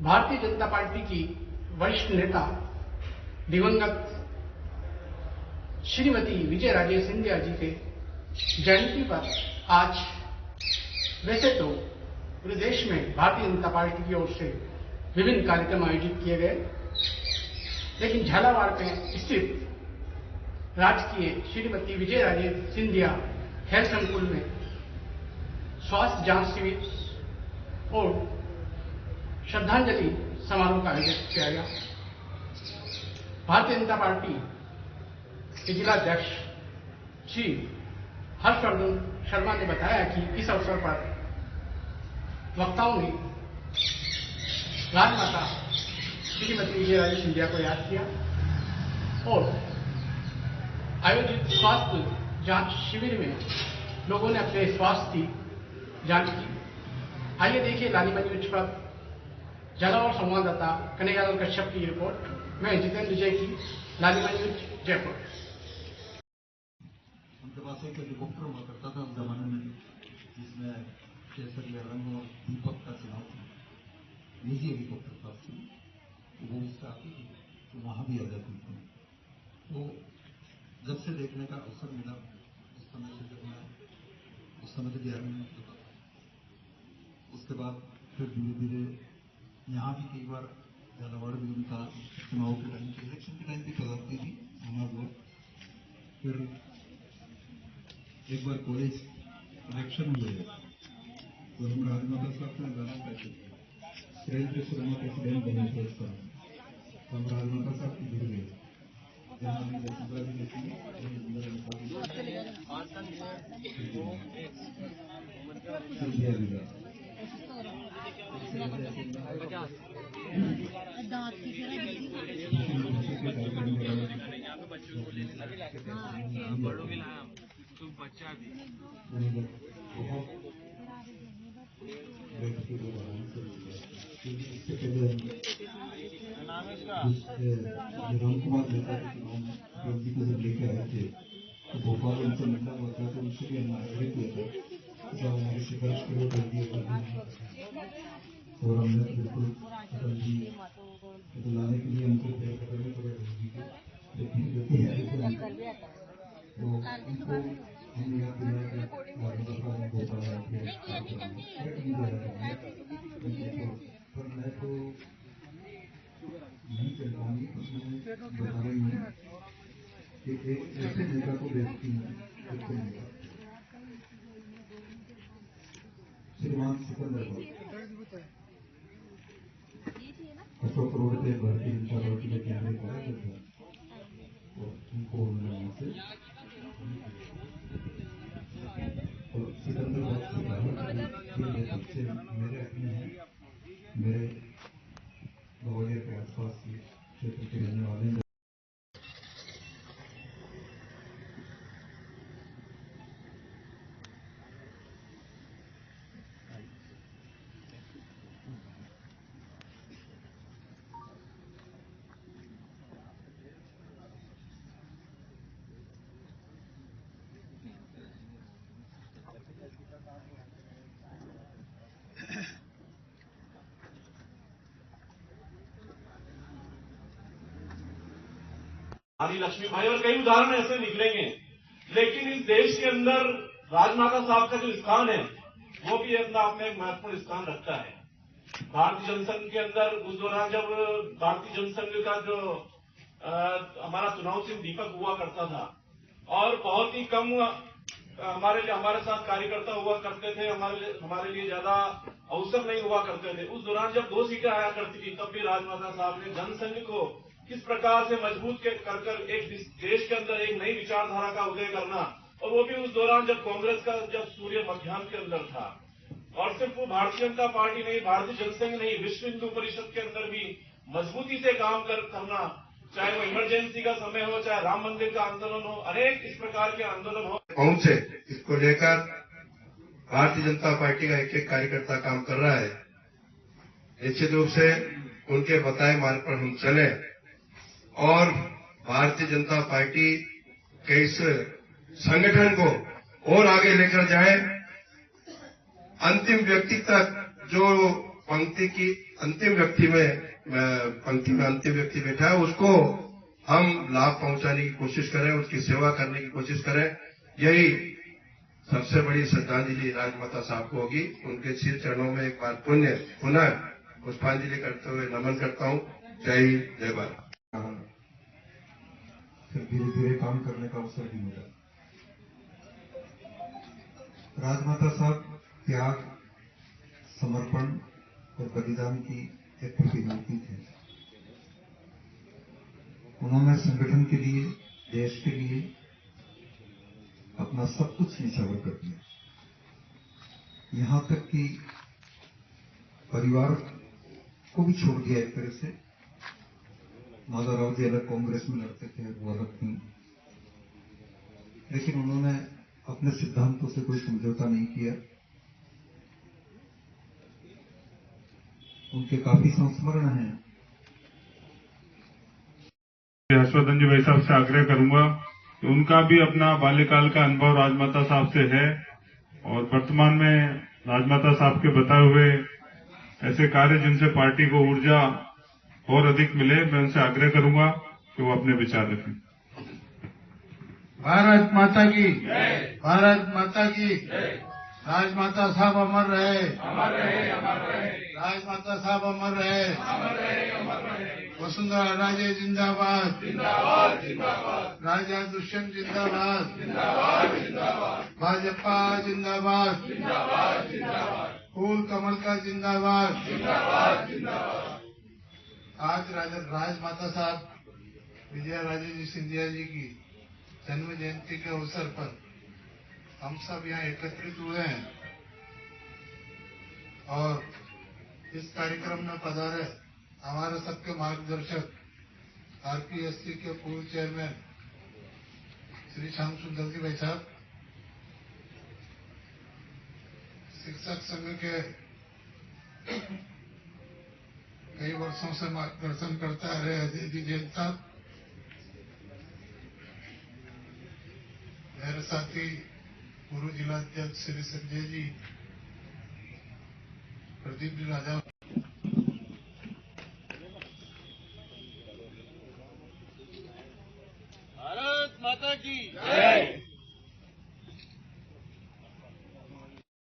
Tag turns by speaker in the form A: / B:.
A: Bharatiya Janata party की वरिष्ठ नेता दिवंगत श्रीमती विजय राजे सिंधिया जी के जयंती पर आज वैसे तो पूरे देश में भारतीय जनता पार्टी की ओर से विभिन्न कार्यक्रम आयोजित किए गए, लेकिन झालावाड़ में स्थित राजकीय श्रीमती विजय राजे सिंधिया खेल संकुल में स्वास्थ्य जांच शिविर और श्रद्धांजलि समारोह का आयोजन किया गया। भारतीय जनता पार्टी के जिलाध्यक्ष श्री हर्षवर्धन शर्मा ने बताया कि इस अवसर पर वक्ताओं ने राजमाता श्रीमती विजय राजे सिंधिया को याद किया और आयोजित स्वास्थ्य जांच शिविर में लोगों ने अपने स्वास्थ्य की जांच की। आइए देखिए लालीमंज न्यूज पर झालावाड़ संवाददाता कन्हैयालाल कश्यप की रिपोर्ट। मैं जितेंद्र विजय की, लालीमंज न्यूज, जयपुर।
B: उनके पास एक हेलीकॉप्टर हुआ करता था उस जमाने में, जिसमें केसरिया रंग और दीपक का चुनाव था। निजी हेलीकॉप्टर पास थी, वो उससे आती थी तो वहां भी आ जाती थी। तो जब से देखने का अवसर मिला, उस समय से जब मैं उस समय तो 11वीं में होता था, उसके बाद फिर धीरे धीरे यहाँ भी कई बार झालावाड़ भी उनका चुनाव के टाइम, इलेक्शन के टाइम भी पधारती थी हमारे लोग। फिर एक बार कॉलेज इलेक्शन हुए तो हम राजमाता साहब ने गाना गाते थे, श्रेल के शर्मा प्रेसिडेंट बने थे उस समय, तो हम राजमाता साहब की जुड़ गए। जहाँ भी वसुंधरा जी देखी तुम बच्चा भी राम कुमार नेता के चुनाव में व्यक्ति को जब लेके आए थे तो भोपाल उनसे मिलना हुआ था, तो उनसे भी हमने आग्रह किया था जब हमारी सिफारिश करो कर दी और हमने बिल्कुल अटल जी बुलाने के लिए हमको प्रयास करने पड़े लेकिन तो इनको हम याद दिलाया पर मैं तो नहीं कर पाऊंगी, बता रही हूँ कि एक ऐसे नेता को देखती हूँ श्रीमान सिकंदर अशोक रोड पे भारतीय जनता पार्टी के कैमरे कार्य था और उनको वहां से सिकंदर बात से कहा बच्चे मेरे अपने हैं, मेरे बवलिया के आसपास के क्षेत्र के रहने वाले हैं।
C: रानी लक्ष्मीबाई और कई उदाहरण ऐसे निकलेंगे, लेकिन इस देश के अंदर राजमाता साहब का जो स्थान है वो भी अपना अपना एक महत्वपूर्ण स्थान रखता है। भारतीय जनसंघ के अंदर उस दौरान जब भारतीय जनसंघ का जो हमारा चुनाव चिन्ह दीपक हुआ करता था और बहुत ही कम हमारे साथ कार्यकर्ता हुआ करते थे, हमारे लिए ज्यादा अवसर नहीं हुआ करते थे। उस दौरान जब 2 सीटें आया करती थी तब भी राजमाता साहब ने जनसंघ को किस प्रकार से मजबूत कर एक देश के अंदर एक नई विचारधारा का उदय करना, और वो भी उस दौरान जब कांग्रेस का जब सूर्य मध्याह्न के अंदर था। और सिर्फ वो भारतीय जनता पार्टी नहीं, भारतीय जनसंघ नहीं, विश्व हिंदू परिषद के अंदर भी मजबूती से काम करना, चाहे वो इमरजेंसी का समय हो, चाहे राम मंदिर का आंदोलन हो, अनेक इस प्रकार के आंदोलन हो।
D: पहुंचे इसको लेकर भारतीय जनता पार्टी का एक एक कार्यकर्ता काम कर रहा है। निश्चित रूप से उनके बताए मार्ग पर हम चले और भारतीय जनता पार्टी के इस संगठन को और आगे लेकर जाए, अंतिम व्यक्ति तक जो पंक्ति में अंतिम व्यक्ति बैठा है, उसको हम लाभ पहुंचाने की कोशिश करें, उसकी सेवा करने की कोशिश करें। यही सबसे बड़ी श्रद्धांजलि राजमाता साहब को होगी। उनके सिर चरणों में एक बार पुनः पुष्पांजलि करते हुए नमन करता हूं। जय हिंद, जय भारत।
B: फिर धीरे धीरे काम करने का अवसर भी मिला। राजमाता साहब त्याग, समर्पण और बलिदान की एक प्रतिमूर्ति थे। उन्होंने संगठन के लिए, देश के लिए अपना सब कुछ निछावर कर दिया। यहां तक कि परिवार को भी छोड़ दिया एक तरह से। माधवराव जी अलग कांग्रेस में लड़ते थे, वो अलग थी, लेकिन उन्होंने अपने सिद्धांतों से कोई समझौता नहीं किया। उनके काफी संस्मरण हैं।
E: हर्षवर्धन जी भाई साहब से आग्रह करूंगा कि उनका भी अपना बाल्यकाल का अनुभव राजमाता साहब से है और वर्तमान में राजमाता साहब के बताए हुए ऐसे कार्य जिनसे पार्टी को ऊर्जा और अधिक मिले, मैं उनसे आग्रह करूंगा कि वो अपने विचार रखें।
F: भारत माता की जय, भारत माता की जय। राजमाता साहब अमर रहे, अमर रहे, अमर रहे। राजमाता साहब अमर रहे, अमर रहे, अमर रहे। वसुंधरा राजे जिंदाबाद, जिंदाबाद, जिंदाबाद। राजा दुष्यंत जिंदाबाद, जिंदाबाद, जिंदाबाद। भाजपा जिंदाबाद, जिंदाबाद, जिंदाबाद। फूल कमल का जिंदाबाद, जिंदाबाद, जिंदाबाद। आज राजमाता साहब विजया राजे जी सिंधिया जी की जन्म जयंती के अवसर पर हम सब यहाँ एकत्रित हुए हैं और इस कार्यक्रम में पधारे हमारे सबके मार्गदर्शक आरपीएससी के पूर्व चेयरमैन श्री श्याम सुंदर जी भाई साहब, शिक्षक संघ के कई वर्षों से मार्गदर्शन करता रहे अजय जी जैन साहब, मेरे साथी पूर्व जिलाध्यक्ष श्री संजय जी, प्रदीप जी राजा। भारत माता की जय।